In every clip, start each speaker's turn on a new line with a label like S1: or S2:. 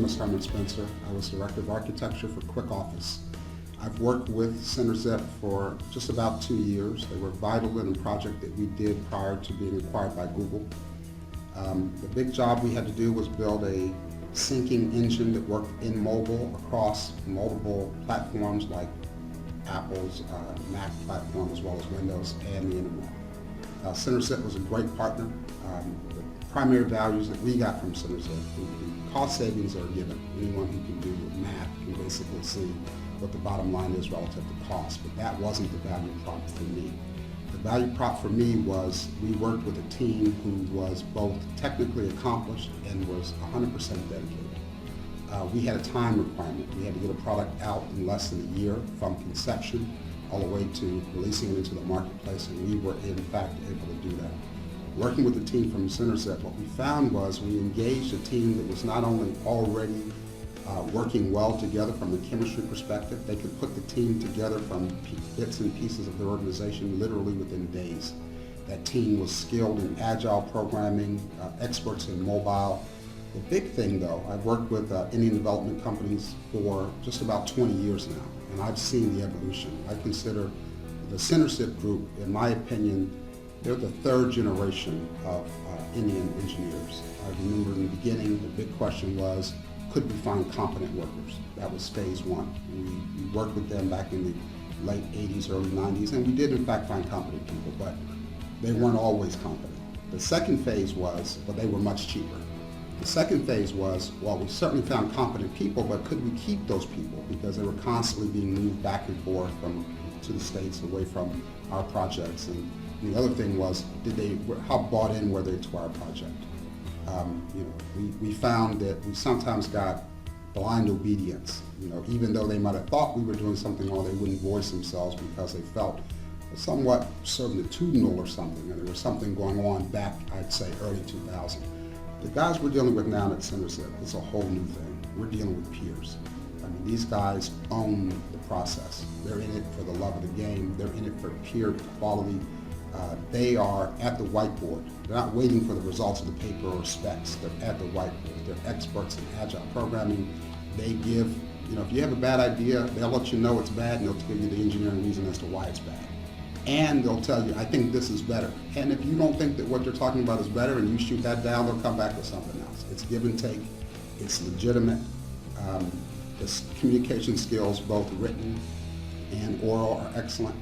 S1: name is Herman. I was Director of Architecture for Quickoffice. I've worked with Synerzip for just about 2 years. They were vital in a project that we did prior to being acquired by Google. The big job we had to do was build a syncing engine that worked in mobile across multiple platforms like Apple's Mac platform as well as Windows and the Internet. Synerzip was a great partner. The primary values that we got from Synerzip, the cost savings are given. Anyone who can do math can basically see what the bottom line is relative to cost, but that wasn't the value prop for me. The value prop for me was we worked with a team who was both technically accomplished and was 100% dedicated. We had a time requirement. We had to get a product out in less than a year from conception all the way to releasing it into the marketplace, and we were in fact able to do that. Working with the team from Synerzip, what we found was we engaged a team that was not only already working well together from a chemistry perspective, they could put the team together from bits and pieces of their organization literally within days. That team was skilled in agile programming, experts in mobile. The big thing though, I've worked with Indian development companies for just about 20 years now, and I've seen the evolution. I consider the Synerzip group, in my opinion, they're the third generation of Indian engineers. I remember in the beginning, the big question was, could we find competent workers? That was phase one. We worked with them back in the late 80s, early 90s, and we did in fact find competent people, but they weren't always competent. The second phase was, but they were much cheaper. The second phase was, well, we certainly found competent people, but could we keep those people? Because they were constantly being moved back and forth to the States, away from our projects. And the other thing was, how bought in were they to our project? We found that we sometimes got blind obedience. Even though they might have thought we were doing something wrong, they wouldn't voice themselves because they felt somewhat servitudinal or something, and there was something going on back, I'd say, early 2000. The guys we're dealing with now at Synerzip, it's a whole new thing. We're dealing with peers. I mean, these guys own the process. They're in it for the love of the game. They're in it for peer quality. They are at the whiteboard. They're not waiting for the results of the paper or specs. They're at the whiteboard. They're experts in agile programming. They give, if you have a bad idea, they'll let you know it's bad, and they'll give you the engineering reason as to why it's bad. And they'll tell you, I think this is better. And if you don't think that what they're talking about is better and you shoot that down, they'll come back with something else. It's give and take. It's legitimate. The communication skills, both written and oral, are excellent.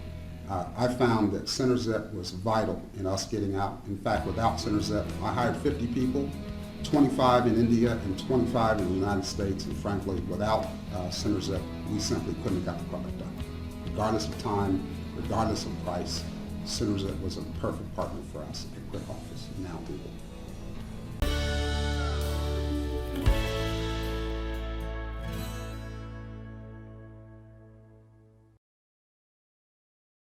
S1: I found that Synerzip was vital in us getting out. In fact, without Synerzip, I hired 50 people, 25 in India and 25 in the United States, and frankly, without Synerzip, we simply couldn't have got the product done. Regardless of time, regardless of price, Synerzip was a perfect partner for us at Quickoffice, now Google.